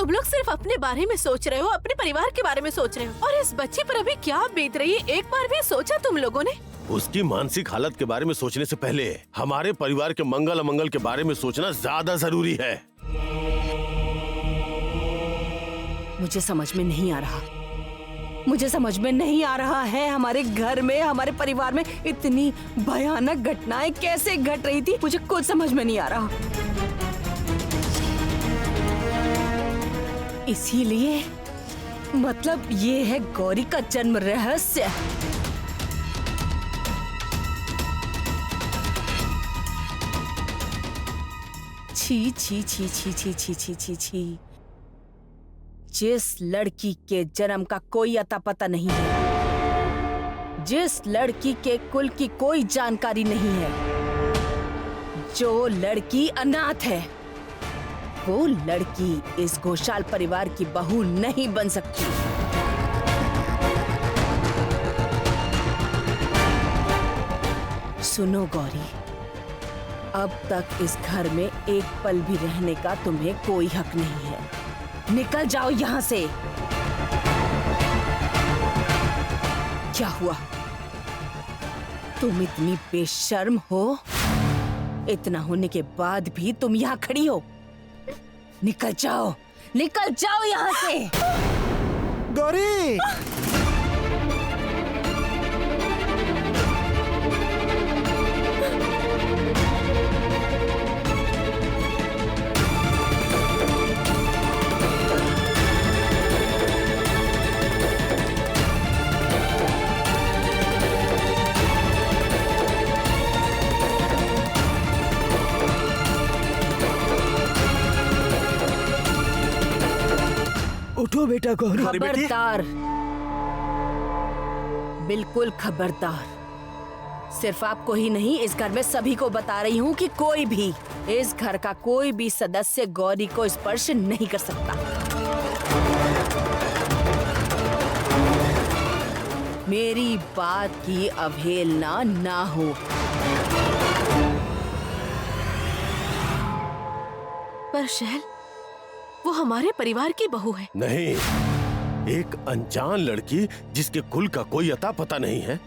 तुम लोग सिर्फ अपने बारे में सोच रहे हो, अपने परिवार के बारे में सोच रहे हो। और इस बच्ची पर अभी क्या बीत रही है, एक बार भी सोचा तुम लोगों ने? उसकी मानसिक हालत के बारे में सोचने से पहले हमारे परिवार के मंगल अमंगल के बारे में सोचना ज्यादा जरूरी है। मुझे समझ में नहीं आ रहा, मुझे समझ में नहीं आ रहा है हमारे घर में, हमारे परिवार में इतनी भयानक घटनाएं कैसे घट रही थी, मुझे कुछ समझ में नहीं आ रहा। इसीलिए मतलब ये है गौरी का जन्म रहस्य। छी छी छी छी छी छी छी छी छी। जिस लड़की के जन्म का कोई अता पता नहीं है, जिस लड़की के कुल की कोई जानकारी नहीं है, जो लड़की अनाथ है, वो लड़की इस घोषाल परिवार की बहू नहीं बन सकती। सुनो गौरी, अब तक इस घर में एक पल भी रहने का तुम्हें कोई हक नहीं है। निकल जाओ यहाँ से। क्या हुआ? तुम इतनी बेशर्म हो? इतना होने के बाद भी तुम यहाँ खड़ी हो? निकल जाओ, निकल जाओ यहाँ से। गौरी! उठो बेटा गौरी। खबरदार, बिल्कुल खबरदार। सिर्फ आपको ही नहीं, इस घर में सभी को बता रही हूँ कि कोई भी, इस घर का कोई भी सदस्य गौरी को स्पर्श नहीं कर सकता। मेरी बात की अवहेलना ना हो। पर शहल, वो हमारे परिवार की बहू है। नहीं, एक अनजान लड़की जिसके कुल का कोई अता पता नहीं है,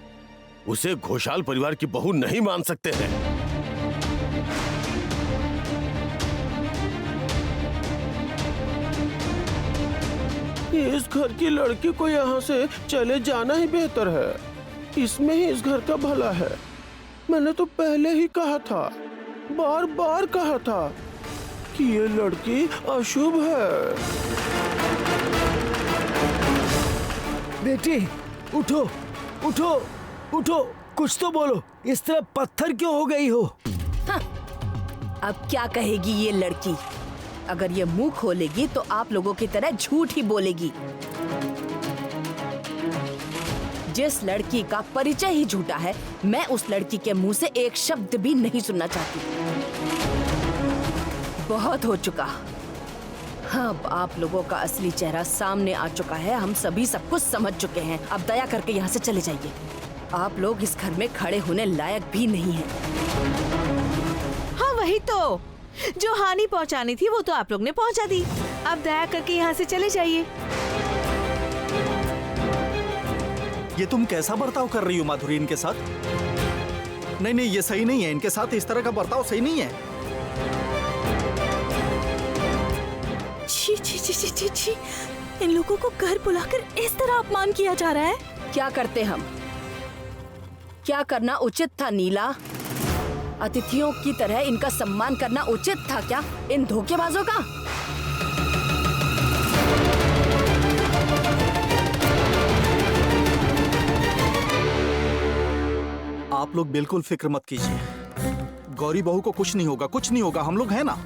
उसे घोषाल परिवार की बहू नहीं मान सकते हैं। इस घर की लड़की को यहाँ से चले जाना ही बेहतर है। इसमें ही इस घर का भला है। मैंने तो पहले ही कहा था, बार बार कहा था कि ये लड़की अशुभ है। बेटी उठो, उठो, उठो, कुछ तो बोलो। इस तरह पत्थर क्यों हो गई हो? हाँ, अब क्या कहेगी ये लड़की? अगर ये मुंह खोलेगी तो आप लोगों की तरह झूठ ही बोलेगी। जिस लड़की का परिचय ही झूठा है, मैं उस लड़की के मुंह से एक शब्द भी नहीं सुनना चाहती। बहुत हो चुका। हाँ, अब आप लोगों का असली चेहरा सामने आ चुका है। हम सभी सब कुछ समझ चुके हैं। अब दया करके यहाँ से चले जाइए। आप लोग इस घर में खड़े होने लायक भी नहीं हैं। हाँ, वही तो, जो हानि पहुंचानी थी वो तो आप लोग ने पहुंचा दी। अब दया करके यहाँ से चले जाइए। ये तुम कैसा बर्ताव कर रही हो माधुरी इनके साथ? नहीं नहीं, ये सही नहीं है। इनके साथ इस तरह का बर्ताव सही नहीं है। छी छी छी छी छी छी, इन लोगों को घर बुलाकर इस तरह अपमान किया जा रहा है। क्या करते हम? क्या करना उचित था नीला? अतिथियों की तरह इनका सम्मान करना उचित था क्या, इन धोखेबाजों का? आप लोग बिल्कुल फिक्र मत कीजिए। गौरी बहू को कुछ नहीं होगा, कुछ नहीं होगा। हम लोग हैं ना।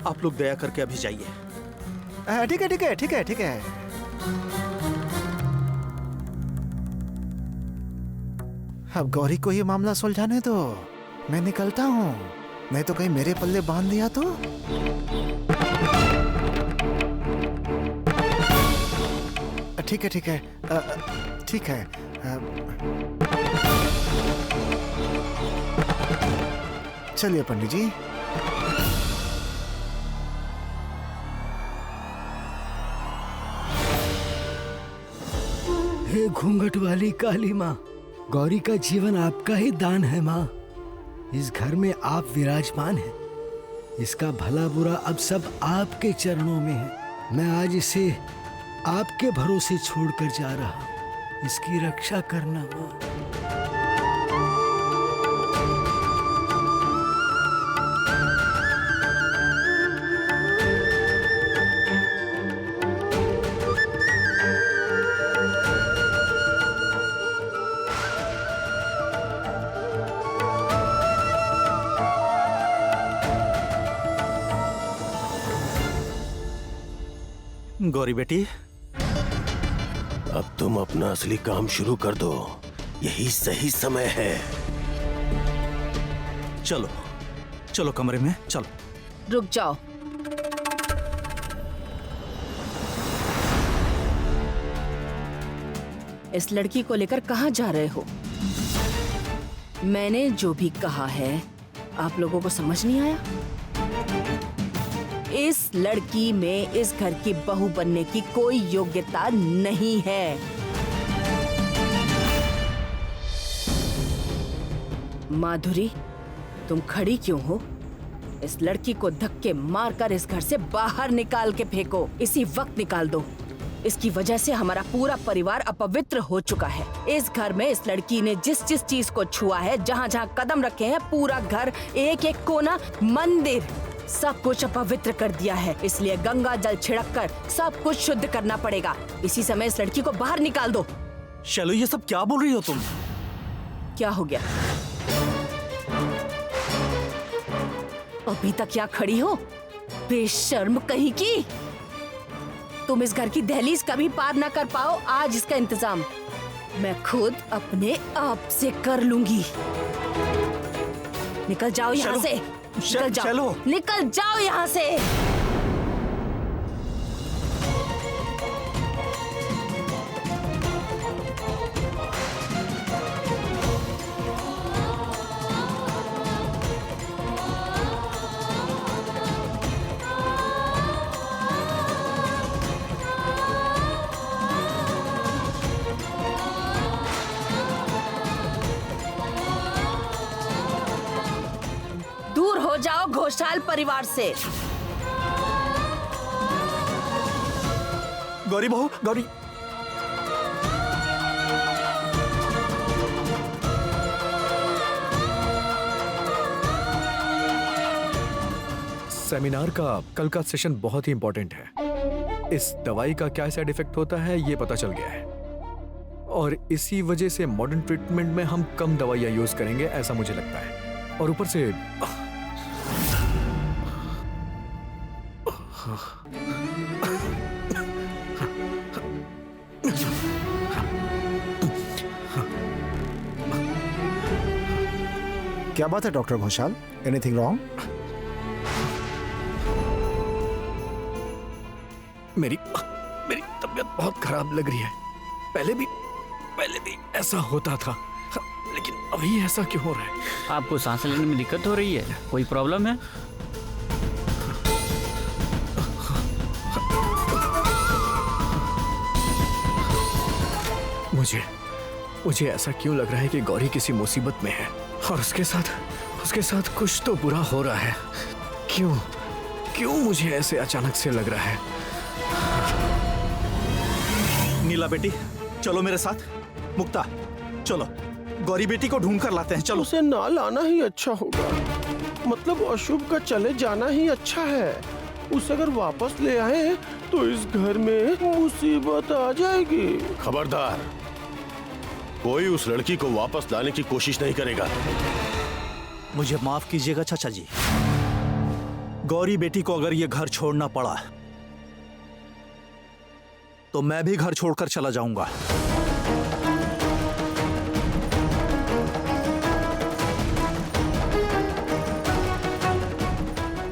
आप लोग दया करके अभी जाइए। ठीक है, ठीक है, ठीक है, ठीक है। अब गौरी को ये मामला सुलझाने दो। मैं निकलता हूँ, नहीं तो कहीं मेरे पल्ले बांध दिया तो। ठीक है, ठीक है, ठीक है। चलिए पंडित जी। हे घूंघट वाली काली माँ, गौरी का जीवन आपका ही दान है माँ। इस घर में आप विराजमान हैं। इसका भला बुरा अब सब आपके चरणों में है। मैं आज इसे आपके भरोसे छोड़कर जा रहा हूँ। इसकी रक्षा करना माँ। गौरी बेटी, अब तुम अपना असली काम शुरू कर दो। यही सही समय है। चलो चलो कमरे में चलो। रुक जाओ। इस लड़की को लेकर कहाँ जा रहे हो? मैंने जो भी कहा है आप लोगों को समझ नहीं आया? इस लड़की में इस घर की बहू बनने की कोई योग्यता नहीं है। माधुरी, तुम खड़ी क्यों हो? इस लड़की को धक्के मारकर इस घर से बाहर निकाल के फेंको। इसी वक्त निकाल दो। इसकी वजह से हमारा पूरा परिवार अपवित्र हो चुका है। इस घर में इस लड़की ने जिस जिस चीज को छुआ है, जहाँ जहाँ कदम रखे हैं, पूरा घर, एक एक कोना, मंदिर, सब कुछ अपवित्र कर दिया है। इसलिए गंगा जल छिड़क कर सब कुछ शुद्ध करना पड़ेगा। इसी समय इस लड़की को बाहर निकाल दो। चलो, ये सब क्या बोल रही हो तुम? क्या हो गया? अभी तक क्या खड़ी हो? बेशर्म कहीं की। तुम इस घर की दहलीज कभी पार ना कर पाओ। आज इसका इंतजाम मैं खुद अपने आप से कर लूंगी। निकल जाओ यहाँ से। निकल जाओ। चलो। निकल जाओ यहाँ से। दूर हो जाओ घोषाल परिवार से। गौरी बहू, गौरी। सेमिनार का कल का सेशन बहुत ही इंपॉर्टेंट है। इस दवाई का क्या साइड इफेक्ट होता है ये पता चल गया है, और इसी वजह से मॉडर्न ट्रीटमेंट में हम कम दवाइयां यूज करेंगे, ऐसा मुझे लगता है। और ऊपर से क्या बात है डॉक्टर घोषाल? Anything wrong? मेरी तबीयत बहुत खराब लग रही है। पहले भी ऐसा होता था, लेकिन अभी ऐसा क्यों हो रहा है? आपको सांस लेने में दिक्कत हो रही है? कोई प्रॉब्लम है? मुझे ऐसा क्यों लग रहा है कि गौरी किसी मुसीबत में है और उसके साथ कुछ तो बुरा हो रहा है। क्यों मुझे ऐसे अचानक से लग रहा है? नीला बेटी, चलो मेरे साथ। मुक्ता, चलो गौरी बेटी को ढूंढ कर लाते हैं। चलो। उसे ना लाना ही अच्छा होगा। मतलब अशुभ का चले जाना ही अच्छा है। उसे अगर वापस ले आए तो इस घर में मुसीबत आ जाएगी। खबरदार, कोई उस लड़की को वापस लाने की कोशिश नहीं करेगा। मुझे माफ कीजिएगा चाचा जी। गौरी बेटी को अगर ये घर छोड़ना पड़ा तो मैं भी घर छोड़कर चला जाऊंगा।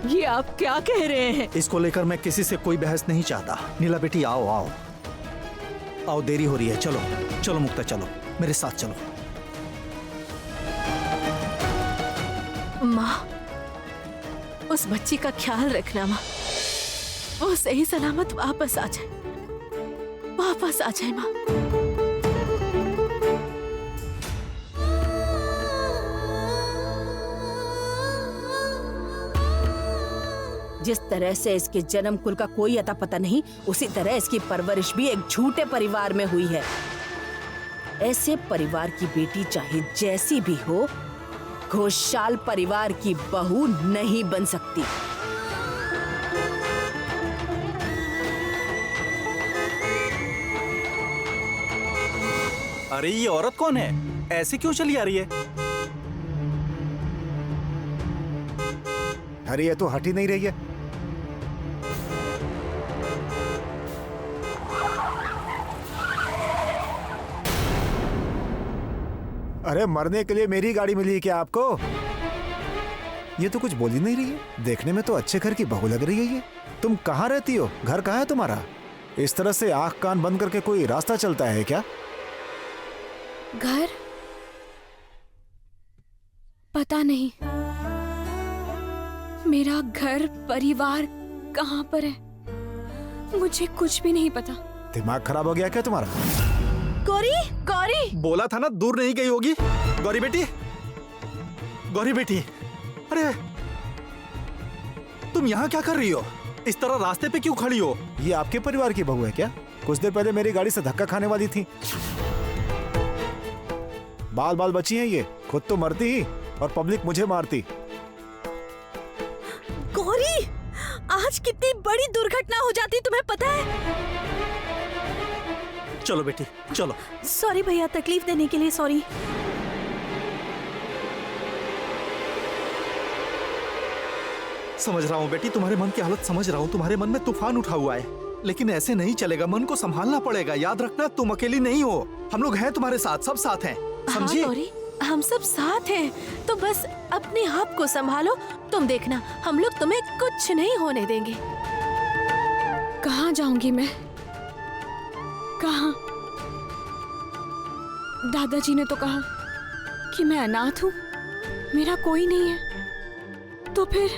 ये आप क्या कह रहे हैं? इसको लेकर मैं किसी से कोई बहस नहीं चाहता। नीला बेटी, आओ आओ आओ, देरी हो रही है। चलो चलो मुक्ता, चलो मेरे साथ चलो। माँ, उस बच्ची का ख्याल रखना माँ। वो सही सलामत वापस आ जाए माँ। जिस तरह से इसके जन्म कुल का कोई अता पता नहीं, उसी तरह इसकी परवरिश भी एक झूठे परिवार में हुई है। ऐसे परिवार की बेटी चाहे जैसी भी हो, घोषाल परिवार की बहू नहीं बन सकती। अरे ये औरत कौन है? ऐसे क्यों चली आ रही है? अरे ये तो हट ही नहीं रही है। अरे मरने के लिए मेरी गाड़ी मिली है क्या आपको? ये तो कुछ बोल ही नहीं रही है। देखने में तो अच्छे घर की बहू लग रही है ये। तुम कहाँ रहती हो? घर कहाँ है तुम्हारा? इस तरह से आंख कान बंद करके कोई रास्ता चलता है क्या? घर? पता नहीं। मेरा घर परिवार कहाँ पर है, मुझे कुछ भी नहीं पता। दिमाग खराब हो गया क्या तुम्हारा? गौरी, गौरी! बोला था ना दूर नहीं गई होगी। गौरी बेटी, गौरी बेटी, अरे तुम यहाँ क्या कर रही हो? इस तरह रास्ते पे क्यों खड़ी हो? ये आपके परिवार की बहू है क्या? कुछ देर पहले मेरी गाड़ी से धक्का खाने वाली थी। बाल बाल बची हैं ये, खुद तो मरती ही और पब्लिक मुझे मारती। गौरी, आज कितनी बड़ी दुर्घटना हो जाती तुम्हें पता है? चलो बेटी चलो। सॉरी भैया, तकलीफ देने के लिए सॉरी। समझ रहा हूँ बेटी, तुम्हारे मन की हालत समझ रहा हूँ। तुम्हारे मन में तूफान उठा हुआ है, लेकिन ऐसे नहीं चलेगा। मन को संभालना पड़ेगा। याद रखना तुम अकेली नहीं हो, हम लोग हैं तुम्हारे साथ, सब साथ हैं, समझी? हाँ गौरी, हम सब साथ हैं, तो बस अपने आप को संभालो। तुम देखना, हम लोग तुम्हें कुछ नहीं होने देंगे। कहाँ जाऊंगी मैं? कहाँ? दादाजी ने तो कहा कि मैं अनाथ हूँ, मेरा कोई नहीं है। तो फिर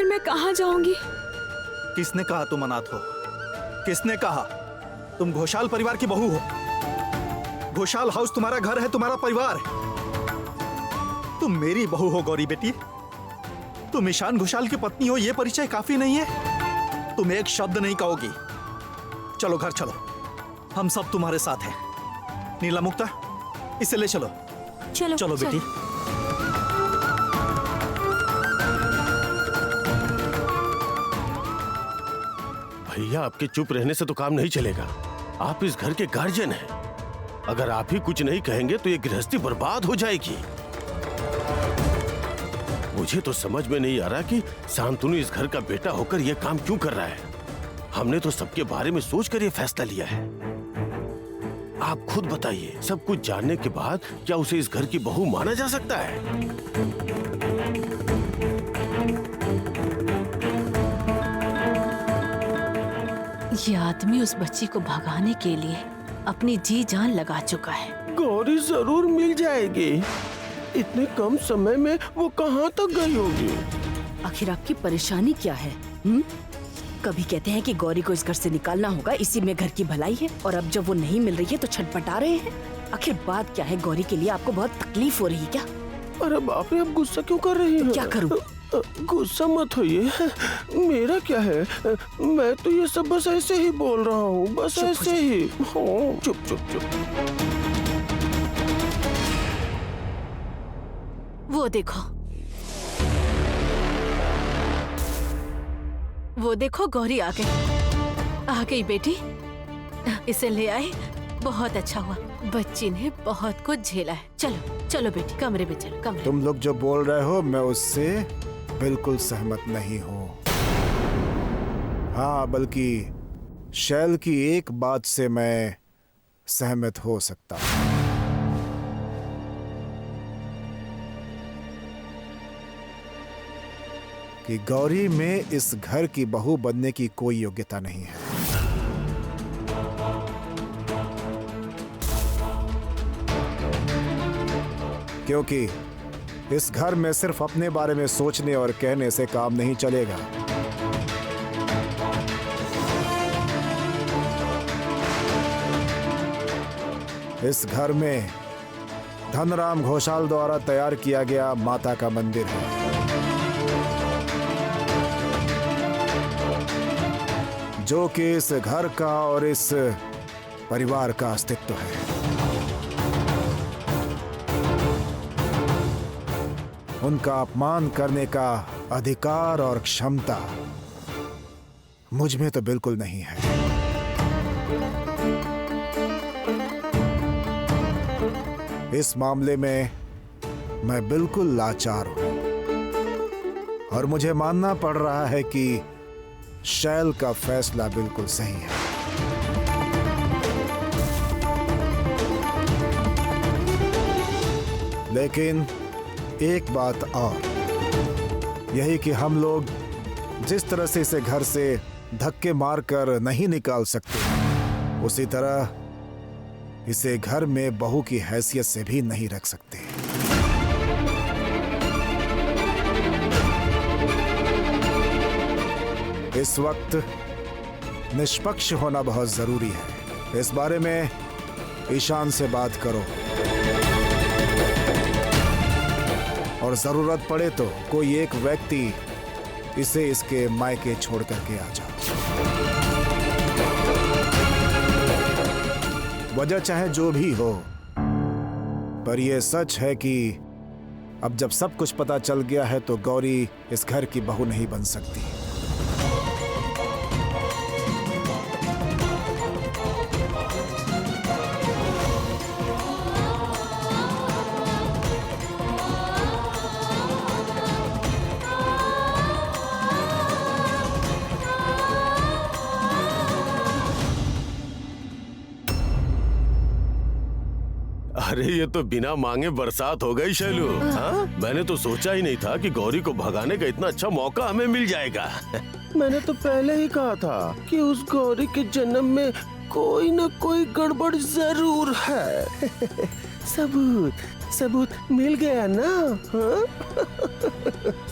मैं कहाँ जाऊंगी? किसने कहा तुम अनाथ हो? किसने कहा? तुम घोषाल परिवार की बहू हो। घोषाल हाउस तुम्हारा घर है, तुम्हारा परिवार है। तुम मेरी बहू हो गौरी बेटी। तुम ईशान घोषाल की पत्नी हो, यह परिचय काफी नहीं है? तुम एक शब्द नहीं कहोगी। चलो घर चलो, हम सब तुम्हारे साथ हैं। नीला मुक्ता, इसे ले चलो। चलो चलो बेटी। भैया, आपके चुप रहने से तो काम नहीं चलेगा। आप इस घर के गार्जियन हैं। अगर आप ही कुछ नहीं कहेंगे तो ये गृहस्थी बर्बाद हो जाएगी। मुझे तो समझ में नहीं आ रहा कि शांतनु इस घर का बेटा होकर यह काम क्यों कर रहा है। हमने तो सबके बारे में सोचकर यह फैसला लिया है। आप खुद बताइए, सब कुछ जानने के बाद क्या उसे इस घर की बहू माना जा सकता है? ये आदमी उस बच्ची को भगाने के लिए अपनी जी जान लगा चुका है। गौरी जरूर मिल जाएगी। इतने कम समय में वो कहाँ तक गई होगी? आखिर आपकी परेशानी क्या है? कभी कहते हैं कि गौरी को इस घर से निकालना होगा, इसी में घर की भलाई है, और अब जब वो नहीं मिल रही है तो छटपटा रहे हैं। आखिर बात क्या है? गौरी के लिए आपको बहुत तकलीफ हो रही है क्या? अरे बाप रे, आप गुस्सा क्यों कर रही हैं? क्या करूं? गुस्सा मत होइए, मेरा क्या है? मैं तो ये सब बस ऐसे ही बोल रहा हूँ, बस ऐसे ही। हाँ, चुप चुप चुप। वो देखो, वो देखो, गौरी आ गई बेटी। इसे ले आए, बहुत अच्छा हुआ। बच्ची ने बहुत कुछ झेला है। चलो चलो बेटी, कमरे में चलो, कमरे। तुम लोग जो बोल रहे हो मैं उससे बिल्कुल सहमत नहीं हूँ। हाँ, बल्कि शैल की एक बात से मैं सहमत हो सकता हूँ। कि गौरी में इस घर की बहू बनने की कोई योग्यता नहीं है। क्योंकि इस घर में सिर्फ अपने बारे में सोचने और कहने से काम नहीं चलेगा। इस घर में धनराम घोषाल द्वारा तैयार किया गया माता का मंदिर है। जो कि इस घर का और इस परिवार का अस्तित्व है। उनका अपमान करने का अधिकार और क्षमता मुझ में तो बिल्कुल नहीं है। इस मामले में मैं बिल्कुल लाचार हूं और मुझे मानना पड़ रहा है कि शैल का फैसला बिल्कुल सही है। लेकिन एक बात और, यही कि हम लोग जिस तरह से इसे घर से धक्के मारकर नहीं निकाल सकते, उसी तरह इसे घर में बहू की हैसियत से भी नहीं रख सकते। इस वक्त निष्पक्ष होना बहुत जरूरी है। इस बारे में ईशान से बात करो और जरूरत पड़े तो कोई एक व्यक्ति इसे इसके मायके छोड़ करके आ जाओ। वजह चाहे जो भी हो, पर यह सच है कि अब जब सब कुछ पता चल गया है तो गौरी इस घर की बहू नहीं बन सकती। अरे ये तो बिना मांगे बरसात हो गई शैलू। हाँ, मैंने तो सोचा ही नहीं था कि गौरी को भगाने का इतना अच्छा मौका हमें मिल जाएगा। मैंने तो पहले ही कहा था कि उस गौरी के जन्म में कोई न कोई गड़बड़ जरूर है। सबूत मिल गया ना? हाँ?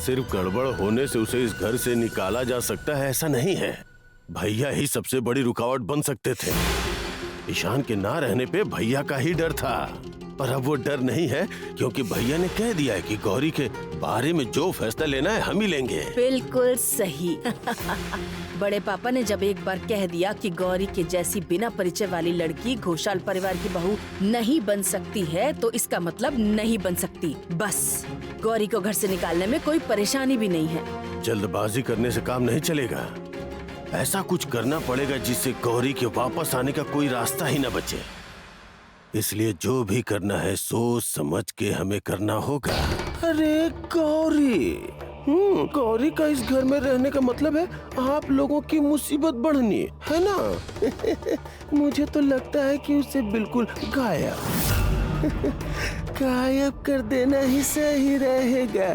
सिर्फ गड़बड़ होने से उसे इस घर से निकाला जा सकता है ऐसा नहीं है। भैया ही सबसे बड़ी रुकावट बन सकते थे। ईशान के ना रहने पे भैया का ही डर था, पर अब वो डर नहीं है क्योंकि भैया ने कह दिया है कि गौरी के बारे में जो फैसला लेना है हम ही लेंगे। बिल्कुल सही। बड़े पापा ने जब एक बार कह दिया कि गौरी के जैसी बिना परिचय वाली लड़की घोषाल परिवार की बहू नहीं बन सकती है, तो इसका मतलब नहीं बन सकती। बस गौरी को घर से निकालने में कोई परेशानी भी नहीं है। जल्दबाजी करने से काम नहीं चलेगा। ऐसा कुछ करना पड़ेगा जिससे गौरी के वापस आने का कोई रास्ता ही न बचे। इसलिए जो भी करना है सोच समझ के हमें करना होगा। अरे गौरी का इस घर में रहने का मतलब है आप लोगों की मुसीबत बढ़नी है ना? मुझे तो लगता है कि उसे बिल्कुल गायब कर देना ही सही रहेगा।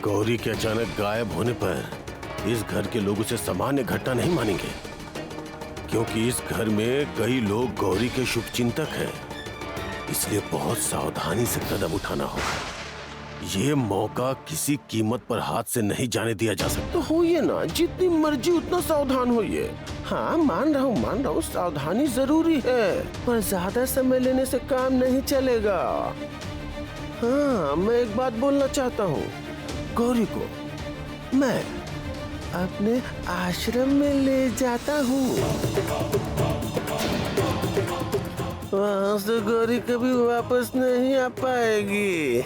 गौरी के अचानक गायब होने पर इस घर के लोग उसे सामान्य घटना नहीं मानेंगे, क्योंकि इस घर में कई लोग गौरी के शुभचिंतक हैं। इसलिए बहुत सावधानी से कदम उठाना होगा। ये मौका किसी कीमत पर हाथ से नहीं जाने दिया जा सकता। तो होइए ना, जितनी मर्जी उतना सावधान होइए। हाँ, मान रहा हूँ, सावधानी जरूरी है, पर ज्यादा समय लेने से काम नहीं चलेगा। हाँ, मैं एक बात बोलना चाहता हूँ। गौरी को मैं अपने आश्रम में ले जाता हूँ। वहाँ से गौरी कभी वापस नहीं आ पाएगी।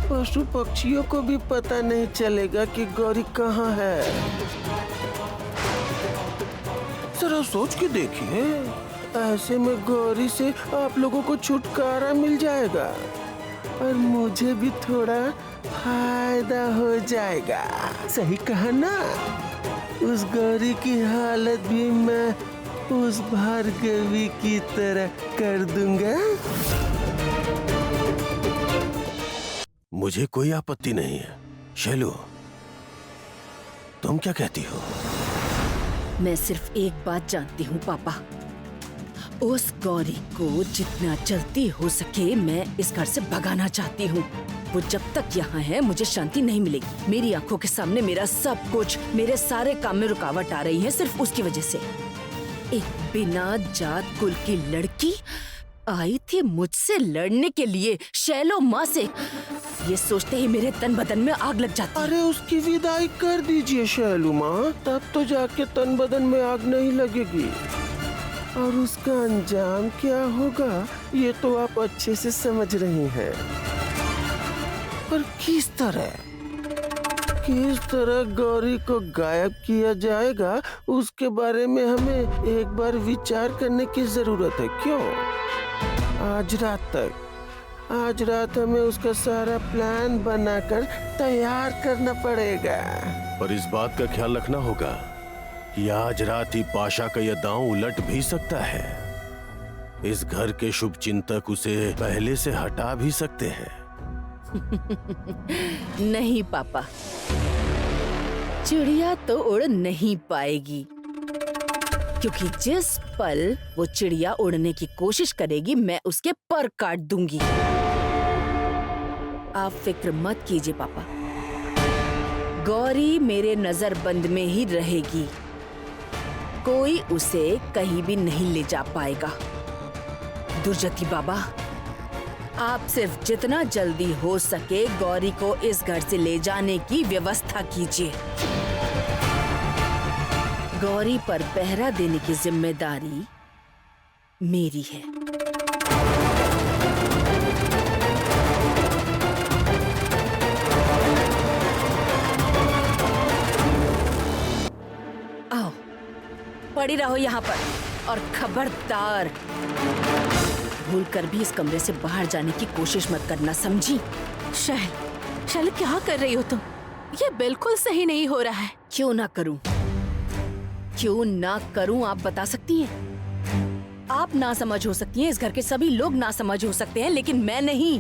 पशु पक्षियों को भी पता नहीं चलेगा कि गौरी कहाँ है। जरा सोच के देखिए, ऐसे में गौरी से आप लोगों को छुटकारा मिल जाएगा और मुझे भी थोड़ा फायदा हो जाएगा। सही कहा ना? उस गौरी की हालत भी मैं उस भार्गवी की तरह कर दूंगा। मुझे कोई आपत्ति नहीं है। शैलू, तुम क्या कहती हो? मैं सिर्फ एक बात जानती हूँ पापा, उस गौरी को जितना जल्दी हो सके मैं इस घर से भगाना चाहती हूँ। वो जब तक यहाँ है मुझे शांति नहीं मिलेगी। मेरी आंखों के सामने मेरा सब कुछ, मेरे सारे काम में रुकावट आ रही है सिर्फ उसकी वजह से। एक बिना जात कुल की लड़की आई थी मुझसे लड़ने के लिए शैलो माँ से। ये सोचते ही मेरे तन बदन में आग लग जाती है। अरे उसकी विदाई कर दीजिए शैलू माँ, तब तो जाके तन बदन में आग नहीं लगेगी। और उसका अंजाम क्या होगा ये तो आप अच्छे से समझ रही हैं। पर किस तरह गौरी को गायब किया जाएगा उसके बारे में हमें एक बार विचार करने की जरूरत है। क्यों? आज रात हमें उसका सारा प्लान बनाकर तैयार करना पड़ेगा। पर इस बात का ख्याल रखना होगा कि आज रात ही पाशा का यह दांव उलट भी सकता है। इस घर के शुभ चिंतक उसे पहले से हटा भी सकते हैं। नहीं पापा, चिड़िया तो उड़ नहीं पाएगी, क्योंकि जिस पल वो चिड़िया उड़ने की कोशिश करेगी मैं उसके पर काट दूंगी। आप फिक्र मत कीजिए पापा, गौरी मेरे नजरबंद में ही रहेगी, कोई उसे कहीं भी नहीं ले जा पाएगा। दुर्जती बाबा, आप सिर्फ जितना जल्दी हो सके गौरी को इस घर से ले जाने की व्यवस्था कीजिए। गौरी पर पहरा देने की जिम्मेदारी मेरी है। आओ, पड़ी रहो यहाँ पर और खबरदार भूल कर भी इस कमरे से बाहर जाने की कोशिश मत करना, समझी? शैल क्या कर रही हो तुम? ये बिल्कुल सही नहीं हो रहा है। क्यों ना करूं आप बता सकती हैं? आप ना समझ हो सकती हैं, इस घर के सभी लोग ना समझ हो सकते हैं, लेकिन मैं नहीं।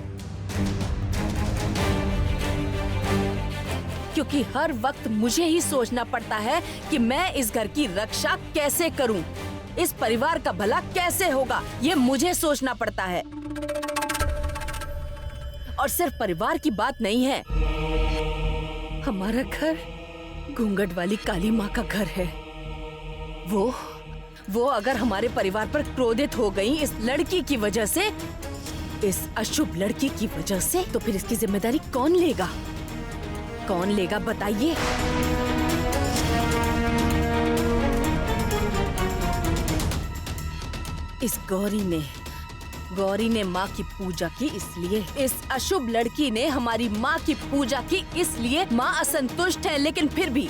क्योंकि हर वक्त मुझे ही सोचना पड़ता है कि मैं इस घर की रक्षा कैसे करूं, इस परिवार का भला कैसे होगा, ये मुझे सोचना पड़ता है। और सिर्फ परिवार की बात नहीं है, हमारा घर घूंघट वाली काली माँ का घर है। वो अगर हमारे परिवार पर क्रोधित हो गई इस लड़की की वजह से, इस अशुभ लड़की की वजह से, तो फिर इसकी जिम्मेदारी कौन लेगा? कौन लेगा बताइए? इस गौरी ने माँ की पूजा की, इसलिए इस अशुभ लड़की ने हमारी माँ की पूजा की, इसलिए माँ असंतुष्ट है, लेकिन फिर भी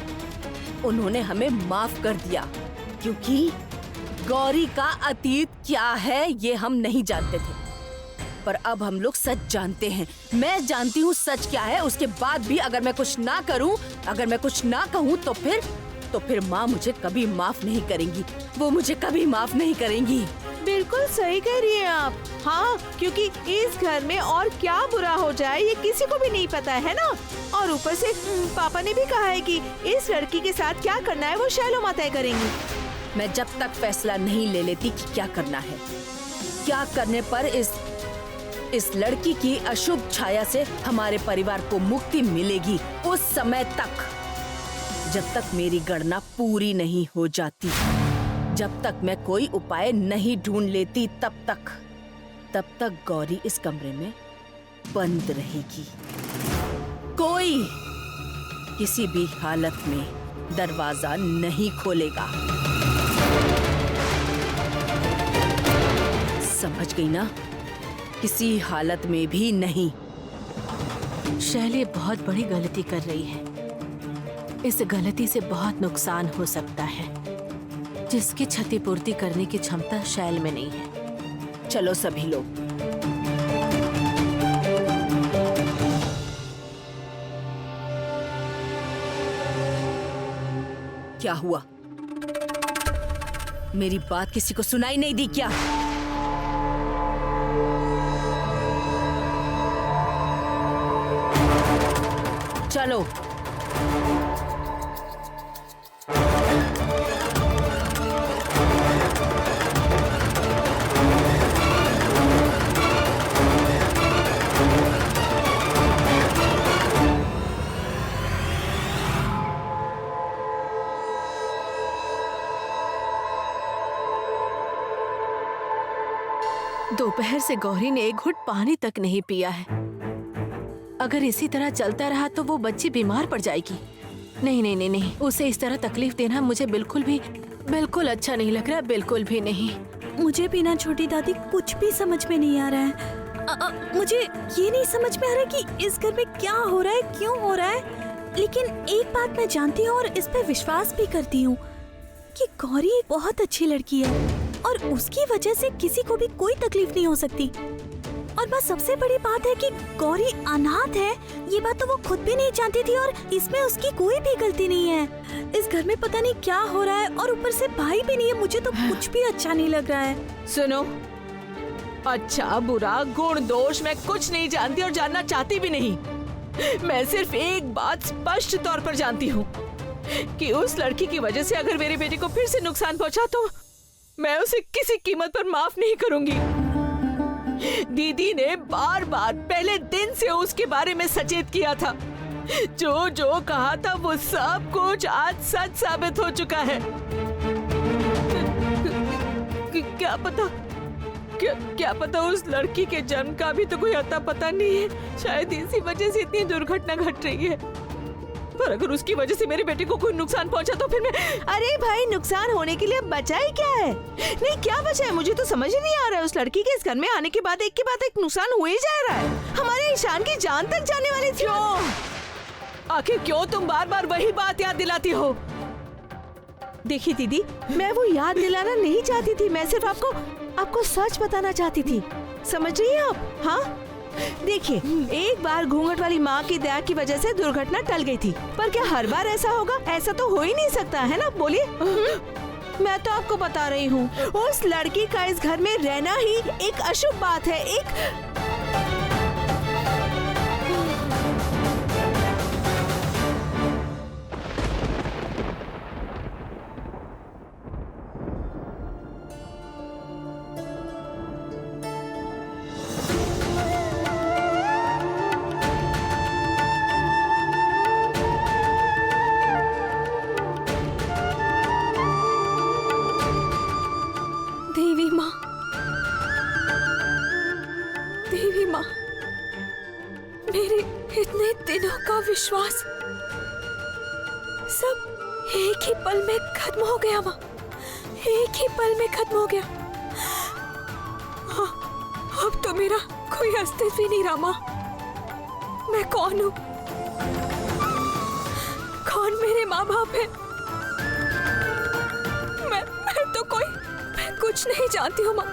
उन्होंने हमें माफ कर दिया, क्योंकि गौरी का अतीत क्या है ये हम नहीं जानते थे, पर अब हम लोग सच जानते हैं। मैं जानती हूँ सच क्या है, उसके बाद भी अगर मैं कुछ ना करूँ, अगर मैं कुछ ना कहूँ, तो फिर माँ मुझे कभी माफ नहीं करेंगी, वो मुझे कभी माफ नहीं करेंगी। बिल्कुल सही कह रही हैं आप। हाँ, क्योंकि इस घर में और क्या बुरा हो जाए ये किसी को भी नहीं पता है ना। और ऊपर से पापा ने भी कहा है कि इस लड़की के साथ क्या करना है वो शैलो माँ तय करेंगी। मैं जब तक फैसला नहीं ले लेती कि क्या करना है, क्या करने पर इस लड़की की अशुभ छाया से हमारे परिवार को मुक्ति मिलेगी, उस समय तक, जब तक मेरी गणना पूरी नहीं हो जाती, जब तक मैं कोई उपाय नहीं ढूंढ लेती, तब तक गौरी इस कमरे में बंद रहेगी। कोई किसी भी हालत में दरवाजा नहीं खोलेगा। समझ गई ना? किसी हालत में भी नहीं। शैली बहुत बड़ी गलती कर रही है। इस गलती से बहुत नुकसान हो सकता है, जिसकी क्षतिपूर्ति करने की क्षमता शैल में नहीं है। चलो सभी लोग। क्या हुआ? मेरी बात किसी को सुनाई नहीं दी क्या? चलो। दोपहर से गौरी ने एक घुट पानी तक नहीं पिया है। अगर इसी तरह चलता रहा तो वो बच्ची बीमार पड़ जाएगी। नहीं नहीं नहीं नहीं, उसे इस तरह तकलीफ देना मुझे बिल्कुल अच्छा नहीं लग रहा, बिल्कुल भी नहीं। मुझे भी ना छोटी दादी कुछ भी समझ में नहीं आ रहा है। मुझे ये नहीं समझ में आ रहा कि इस घर में क्या हो रहा है, क्यों हो रहा है। लेकिन एक बात मैं जानती हूँ और इस पे विश्वास भी करती हूँ कि गौरी एक बहुत अच्छी लड़की है और उसकी वजह से किसी को भी कोई तकलीफ नहीं हो सकती। और बस सबसे बड़ी बात है कि गौरी अनाथ है, ये बात तो वो खुद भी नहीं जानती थी और इसमें उसकी कोई भी गलती नहीं है। इस घर में पता नहीं क्या हो रहा है और ऊपर से भाई भी नहीं है। मुझे तो कुछ भी अच्छा नहीं लग रहा है। सुनो, अच्छा बुरा गुण दोष मैं कुछ नहीं जानती और जानना चाहती भी नहीं। मैं सिर्फ एक बात स्पष्ट तौर पर जानती हूँ कि उस लड़की की वजह से अगर मेरे बेटे को फिर से नुकसान पहुंचा तो मैं उसे किसी कीमत पर माफ नहीं करूंगी। दीदी ने बार बार पहले दिन से उसके बारे में सचेत किया था। जो जो कहा था वो सब कुछ आज सच साबित हो चुका है। क्या पता उस लड़की के जन्म का भी तो कोई अता पता नहीं है। शायद इसी वजह से इतनी दुर्घटना घट रही है। पर अगर उसकी वजह से मेरे बेटे को कोई नुकसान पहुंचा तो फिर मैं... अरे भाई, नुकसान होने के लिए बचा ही क्या है? नहीं, क्या बचा है? मुझे तो समझ ही नहीं आ रहा है। उस लड़की के इस घर में आने के बाद एक के बाद एक नुकसान हुए जा रहा है। हमारे ईशान की जान तक जाने वाली थी। आखिर क्यों तुम बार बार वही बात याद दिलाती हो? देखिए दीदी, मैं वो याद दिलाना नहीं चाहती थी। मैं सिर्फ आपको सच बताना चाहती थी। समझ रही हैं आप? हाँ, देखिए, एक बार घूंघट वाली माँ की दया की वजह से दुर्घटना टल गई थी, पर क्या हर बार ऐसा होगा? ऐसा तो हो ही नहीं सकता है ना। बोलिए। मैं तो आपको बता रही हूँ, उस लड़की का इस घर में रहना ही एक अशुभ बात है। देवी माँ, मेरे इतने दिनों का विश्वास सब एक ही पल में खत्म हो गया माँ, एक ही पल में खत्म हो गया। हाँ, अब तो मेरा कोई अस्तित्व ही नहीं रहा माँ। मैं कौन हूँ? कौन मेरे माँ बाप है? मैं कुछ नहीं जानती हूँ माँ।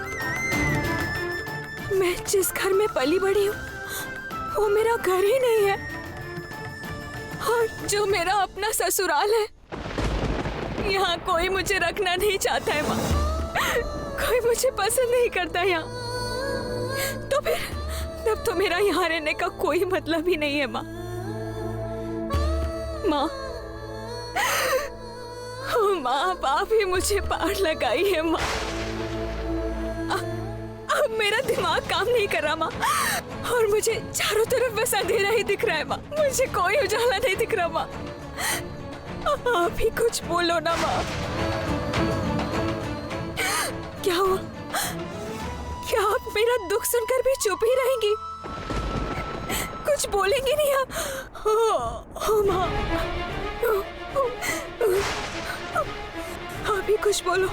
मैं जिस घर में पली बड़ी हूँ वो मेरा घर ही नहीं है, और जो मेरा अपना ससुराल है यहाँ कोई मुझे रखना नहीं चाहता है माँ। कोई मुझे पसंद नहीं करता यहाँ। तो फिर तब तो मेरा यहाँ रहने का कोई मतलब ही नहीं है माँ। माँ, माँ बाप ही मुझे पार लगाई है माँ। अब मेरा दिमाग काम नहीं कर रहा माँ, और मुझे चारों तरफ बस अंधेरा ही दिख रहा है माँ। मुझे कोई उजाला नहीं दिख रहा माँ। आप ही कुछ बोलो ना माँ। क्या हुआ? क्या आप मेरा दुख सुनकर भी चुप ही रहेंगी? कुछ बोलेंगी नहीं आप? माँ, आप ही कुछ बोलो।